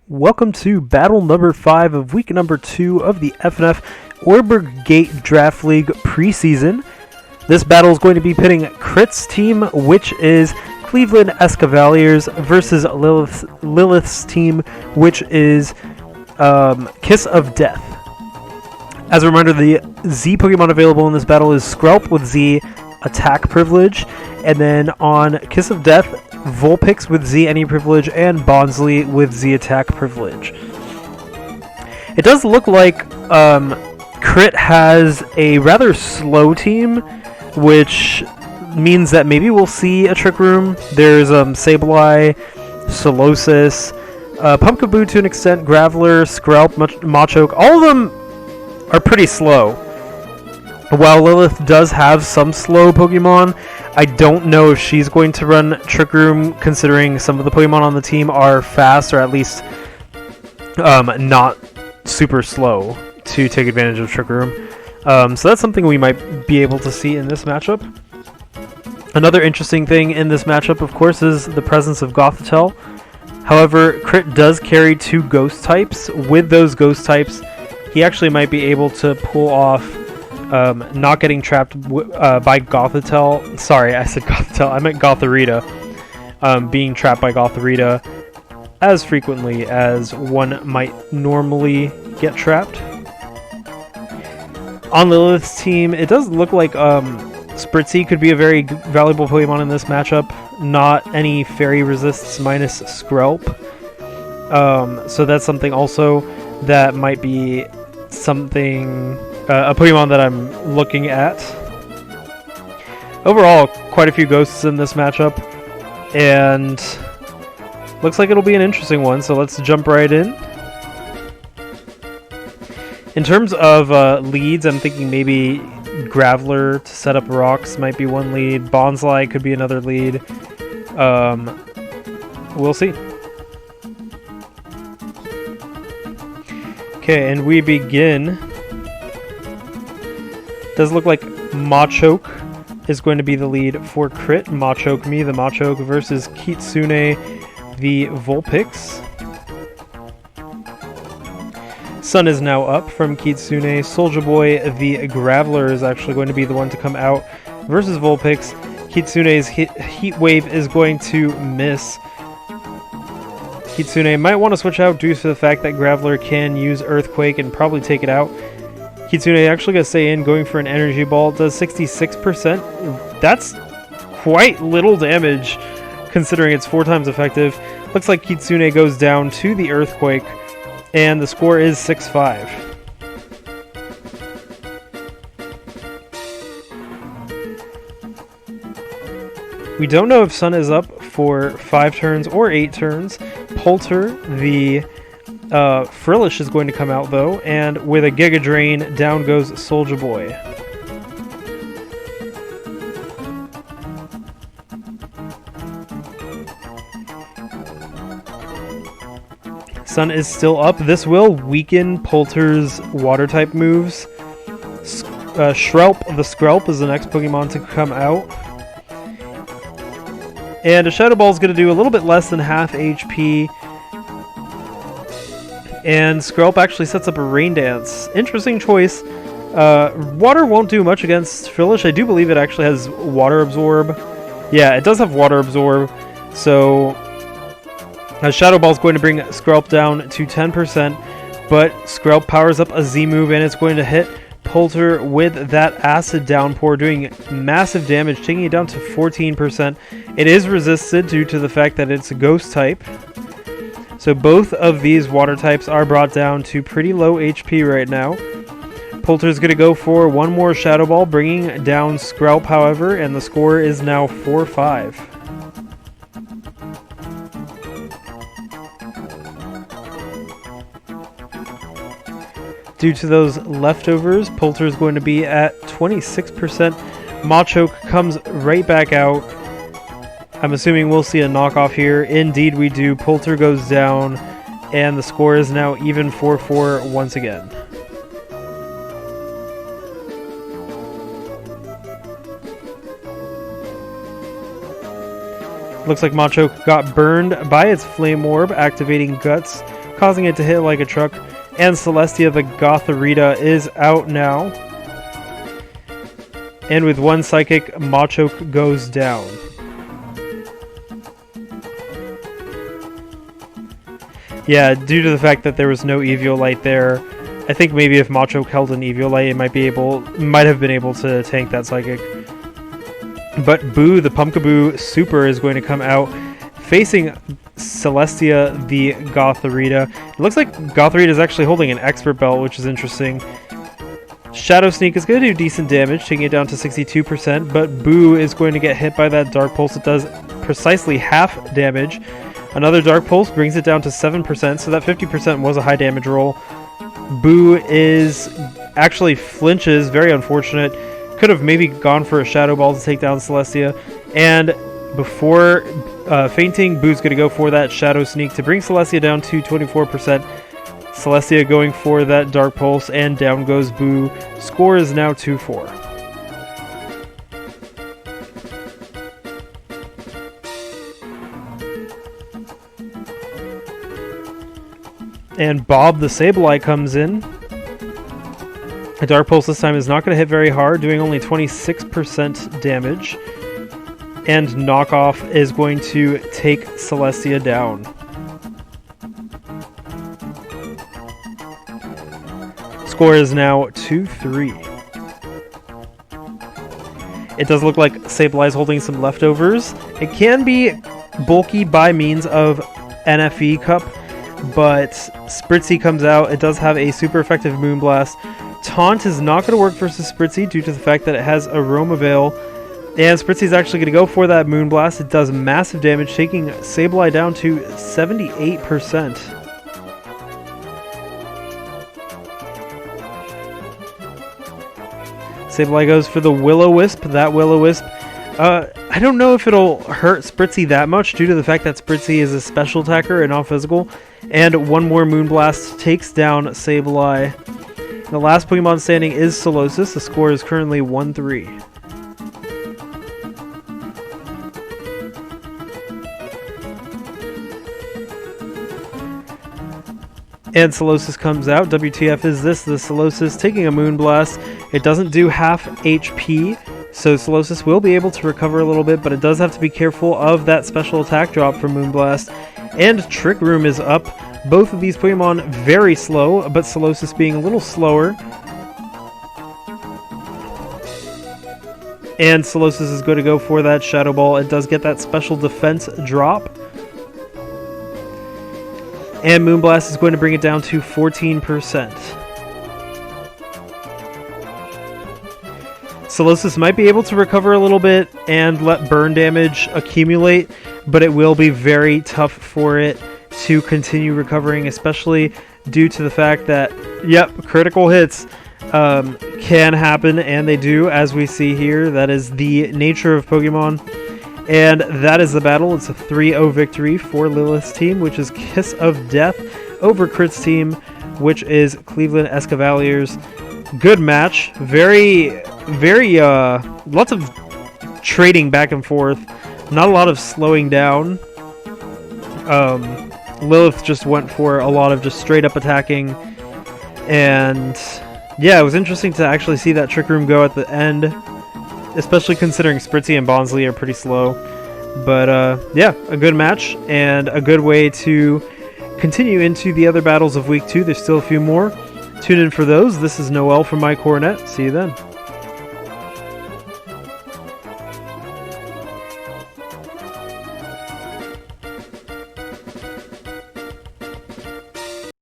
Welcome to battle number 5 of week number 2 of the FnF Oreburgh Gate Draft League preseason. This battle is going to be pitting Crit's team, which is Cleveland Escavaliers, versus Lilith's team, which is Kiss of Death. As a reminder, the Z Pokemon available in this battle is Skrelp with Z Attack Privilege, and then on Kiss of Death, Vulpix with Z Any Privilege, and Bonsly with Z Attack Privilege. It does look like Crit has a rather slow team, which means that maybe we'll see a Trick Room. There's Sableye, Solosis, Pumpkaboo to an extent, Graveler, Skrelp, Machoke. All of them are pretty slow. While Lilith does have some slow Pokemon, I don't know if she's going to run Trick Room, considering some of the Pokemon on the team are fast, or at least not super slow to take advantage of Trick Room. So that's something we might be able to see in this matchup. Another interesting thing in this matchup, of course, is the presence of Gothitelle. However, Crit does carry 2 Ghost types. With those Ghost types, he actually might be able to pull off not getting trapped by Gothitelle. Sorry, I said Gothitelle. I meant Gothorita. Being trapped by Gothorita as frequently as one might normally get trapped. On Lilith's team, it does look like Spritzee could be a very valuable Pokemon in this matchup. Not any Fairy resists minus Skrelp. So that's something also that might be something... a Pokemon that I'm looking at. Overall, quite a few Ghosts in this matchup, and looks like it'll be an interesting one, so let's jump right in. In terms of leads, I'm thinking maybe Graveler to set up rocks might be one lead. Bonsly could be another lead. We'll see. Okay, and we begin... Does look like Machoke is going to be the lead for Crit. Machoke me, the Machoke, versus Kitsune, the Vulpix. Sun is now up from Kitsune. Soldier Boy, the Graveler, is actually going to be the one to come out versus Vulpix. Kitsune's Heat Wave is going to miss. Kitsune might want to switch out due to the fact that Graveler can use Earthquake and probably take it out. Kitsune actually going to stay in, going for an Energy Ball. Does 66%. That's quite little damage, considering it's 4 times effective. Looks like Kitsune goes down to the Earthquake, and the score is 6-5. We don't know if Sun is up for 5 turns or 8 turns. Polter, the... Frillish is going to come out though, and with a Giga Drain, down goes Soldier Boy. Sun is still up. This will weaken Polter's water type moves. Shrelp, the Skrelp, is the next Pokemon to come out. And a Shadow Ball is going to do a little bit less than half HP. And Skrelp actually sets up a Rain Dance. Interesting choice. Water won't do much against Frillish. I do believe it actually has Water Absorb. Yeah, it does have Water Absorb. So Shadow Ball is going to bring Skrelp down to 10%. But Skrelp powers up a Z move, and it's going to hit Polter with that Acid Downpour, doing massive damage, taking it down to 14%. It is resisted due to the fact that it's a Ghost type. So both of these water types are brought down to pretty low HP right now. Polter's going to go for one more Shadow Ball, bringing down Skrelp, however, and the score is now 4-5. Due to those leftovers, Polter's going to be at 26%. Machoke comes right back out. I'm assuming we'll see a knockoff here. Indeed we do. Polter goes down, and the score is now even 4-4 once again. Looks like Machoke got burned by its Flame Orb, activating Guts causing it to hit like a truck. And Celestia the Gotharita is out now. And with one Psychic, Machoke goes down. Yeah, due to the fact that there was no Eviolite there, I think maybe if Machoke held an Eviolite, it might have been able to tank that Psychic. But Boo, the Pumpkaboo Super, is going to come out facing Celestia the Gotharita. It looks like Gotharita is actually holding an Expert Belt, which is interesting. Shadow Sneak is going to do decent damage, taking it down to 62%, but Boo is going to get hit by that Dark Pulse. It does precisely half damage. Another Dark Pulse brings it down to 7%, so that 50% was a high damage roll. Boo is actually flinches, very unfortunate. Could have maybe gone for a Shadow Ball to take down Celestia, and before fainting, Boo's going to go for that Shadow Sneak to bring Celestia down to 24%. Celestia going for that Dark Pulse, and down goes Boo. Score is now 2-4. And Bob the Sableye comes in. A Dark Pulse this time is not going to hit very hard, doing only 26% damage. And Knockoff is going to take Celestia down. Score is now 2-3. It does look like Sableye is holding some leftovers. It can be bulky by means of NFE Cup, but Spritzy comes out. It does have a super effective Moonblast. Taunt is not going to work versus Spritzy due to the fact that it has Aroma Veil. And Spritzy is actually going to go for that Moonblast. It does massive damage, taking Sableye down to 78%. Sableye goes for the Will-O-Wisp. That Will-O-Wisp, I don't know if it'll hurt Spritzy that much due to the fact that Spritzy is a special attacker and not physical. And one more Moonblast takes down Sableye. The last Pokemon standing is Solosis. The score is currently 1-3. And Solosis comes out. WTF is this? The Solosis taking a Moonblast. It doesn't do half HP, so Solosis will be able to recover a little bit, but it does have to be careful of that special attack drop from Moonblast. And Trick Room is up. Both of these Pokemon very slow, but Solosis being a little slower. And Solosis is going to go for that Shadow Ball. It does get that special defense drop. And Moonblast is going to bring it down to 14%. Solosis might be able to recover a little bit and let burn damage accumulate, but it will be very tough for it to continue recovering, especially due to the fact that, yep, critical hits can happen, and they do, as we see here. That is the nature of Pokemon. And that is the battle. It's a 3-0 victory for Lilith's team, which is Kiss of Death, over Crit's team, which is Cleveland Escavaliers. Good match. Very, lots of trading back and forth. Not a lot of slowing down. Lilith just went for a lot of just straight up attacking. And yeah, it was interesting to actually see that Trick Room go at the end, especially considering Spritzy and Bonsly are pretty slow. But yeah, a good match and a good way to continue into the other battles of Week 2. There's still a few more. Tune in for those. This is Noel from My Coronet. See you then.